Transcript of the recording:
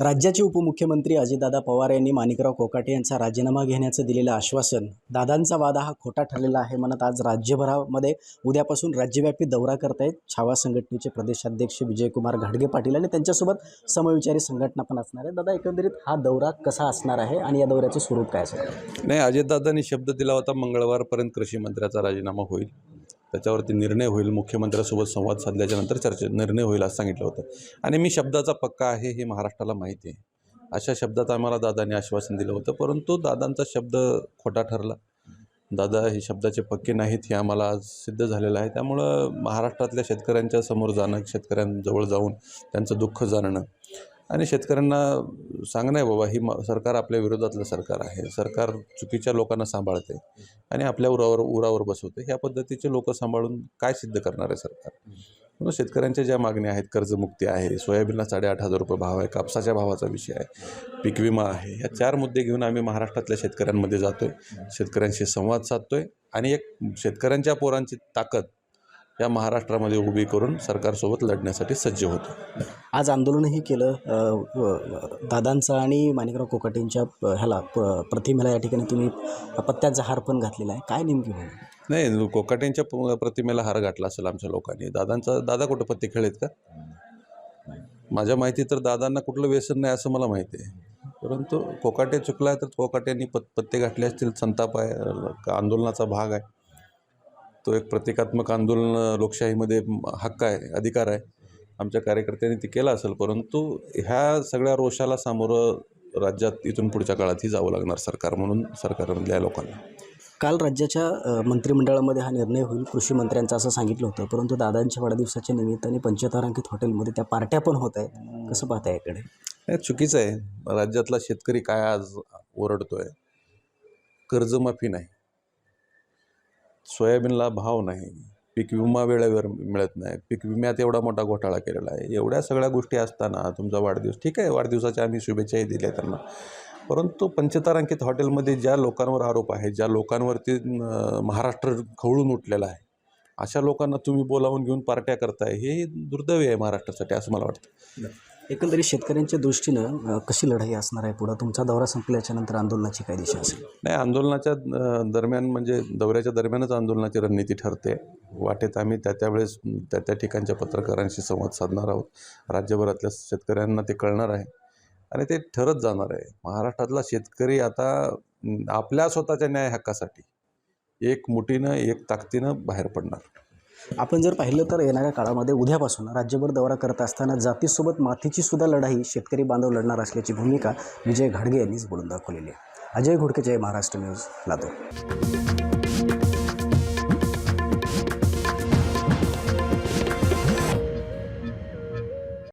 राज्याचे उपमुख्यमंत्री अजितदादा पवार यांनी माणिकराव कोकाटे यांचा राजीनामा घेण्याचं दिलेलं आश्वासन दादांचा वादा हा खोटा ठरलेला आहे म्हणत आज राज्यभरामध्ये उद्यापासून राज्यव्यापी दौरा करतायत छावा संघटनेचे प्रदेशाध्यक्ष विजयकुमार घाडगे पाटील आणि त्यांच्यासोबत समविचारी संघटना पण असणार आहे। दादा, एकंदरीत हा दौरा कसा असणार आहे आणि या दौऱ्याचं स्वरूप काय असेल? नाही, अजितदादांनी शब्द दिला होता मंगळवारपर्यंत कृषी मंत्र्याचा राजीनामा होईल, त्याच्यावरती निर्णय होईल, मुख्यमंत्र्यांसोबत संवाद साधल्याच्यानंतर निर्णय होईल असं सांगितलं होतं। आणि मी शब्दाचा पक्का आहे हे महाराष्ट्राला माहिती आहे। अशा शब्दात आम्हाला दादांनी आश्वासन दिलं होतं, परंतु दादांचा शब्द खोटा ठरला। दादा हे शब्दाचे पक्के नाहीत हे आम्हाला आज सिद्ध झालेलं आहे। त्यामुळं महाराष्ट्रातल्या शेतकऱ्यांच्या समोर जाणं, शेतकऱ्यांजवळ जाऊन त्यांचं दुःख जाणणं आणि शेतकऱ्यांना सांगणं आहे, बाबा ही सरकार आपल्या विरोधातलं सरकार आहे, सरकार चुकीच्या लोकांना सांभाळते आणि आपल्या उरावर बसवते। ह्या पद्धतीचे लोक सांभाळून काय सिद्ध करणार आहे सरकार? म्हणून शेतकऱ्यांच्या ज्या मागण्या आहेत, कर्जमुक्ती आहे, सोयाबीनला 8,500 रुपये भाव आहे, कापसाच्या भावाचा विषय आहे, पीक विमा आहे, ह्या 4 मुद्दे घेऊन आम्ही महाराष्ट्रातल्या शेतकऱ्यांमध्ये जातो आहे, शेतकऱ्यांशी संवाद साधतो आहे आणि एक शेतकऱ्यांच्या पोरांची ताकद या महाराष्ट्रामध्ये उभी करून सरकारसोबत लढण्यासाठी सज्ज होतो। आज आंदोलनही केलं दादांचं आणि माणिकराव कोकाटेंच्या प्रतिमेला या ठिकाणी तुम्ही पत्त्याचा हार पण घातलेला आहे, काय नेमकी म्हणून? नाही, कोकाटेंच्या प्रतिमेला हार घातला असेल आमच्या लोकांनी। दादा कुठं पत्ते खेळलेत का? माझ्या माहिती तर दादांना कुठलं व्यसन नाही असं मला माहिती आहे, परंतु कोकाटे चुकला तर कोकाट्यांनी पत्ते घातले असतील। संताप आहे, आंदोलनाचा भाग आहे, तो एक प्रतिकात्मक आंदोलन लोकशाहीमध्ये हक्क आहे, अधिकार आहे, आमच्या कार्यकर्त्यांनी ते केलं असेल। परंतु ह्या सगळ्या रोषाला सामोरं राज्यात इथून पुढच्या काळातही जावं लागणार सरकार म्हणून सरकारमधल्या लोकांना। काल राज्याच्या मंत्रिमंडळामध्ये हा निर्णय होईल कृषी मंत्र्यांचा असं सांगितलं होतं, परंतु दादांच्या वाढदिवसाच्या निमित्ताने पंचतारांकित हॉटेलमध्ये त्या पार्ट्या पण होत आहेत, कसं पाहताय याकडे? हे चुकीचं आहे। राज्यातला शेतकरी काय आज ओरडतोय? कर्जमाफी नाही, सोयाबीनला भाव नाही, पीक विमा वेळेवर मिळत नाही, पीक विम्यात एवढा मोठा घोटाळा केलेला आहे। एवढ्या सगळ्या गोष्टी असताना तुमचा वाढदिवस, ठीक आहे, वाढदिवसाच्या आम्ही शुभेच्छाही दिल्या त्यांना, परंतु पंचतारांकित हॉटेलमध्ये ज्या लोकांवर आरोप आहे, ज्या लोकांवरती महाराष्ट्र खवळून उठलेला आहे, अशा लोकांना तुम्ही बोलावून घेऊन पार्ट्या करताय, हे दुर्दैवी आहे महाराष्ट्रासाठी असं मला वाटतं। एकंदरीत शेतकऱ्यांच्या दृष्टीनं कशी लढाई असणार आहे पुढं? तुमचा दौरा संपल्याच्या नंतर आंदोलनाची काय दिशा असेल? नाही, आंदोलनाच्या दरम्यान म्हणजे दौऱ्याच्या दरम्यानच आंदोलनाची रणनीती ठरते। वाटेत आम्ही त्यावेळेस त्या ठिकाणच्या पत्रकारांशी संवाद साधणार आहोत, राज्यभरातल्या शेतकऱ्यांना ते कळणार आहे आणि ते ठरत जाणार आहे। महाराष्ट्रातला शेतकरी आता आपल्या स्वतःच्या न्याय हक्कासाठी एक मुठीनं, एक ताकदीनं बाहेर पडणार। आपण जर पाहिलं तर येणाऱ्या काळामध्ये उद्यापासून राज्यभर दौरा करत असताना जातीसोबत मातीची सुद्धा लढाई शेतकरी बांधव लढणार असल्याची भूमिका विजय घाडगे यांनीच बोलून दाखवलेली आहे। अजय घोडके, जय महाराष्ट्र न्यूज, लातूर।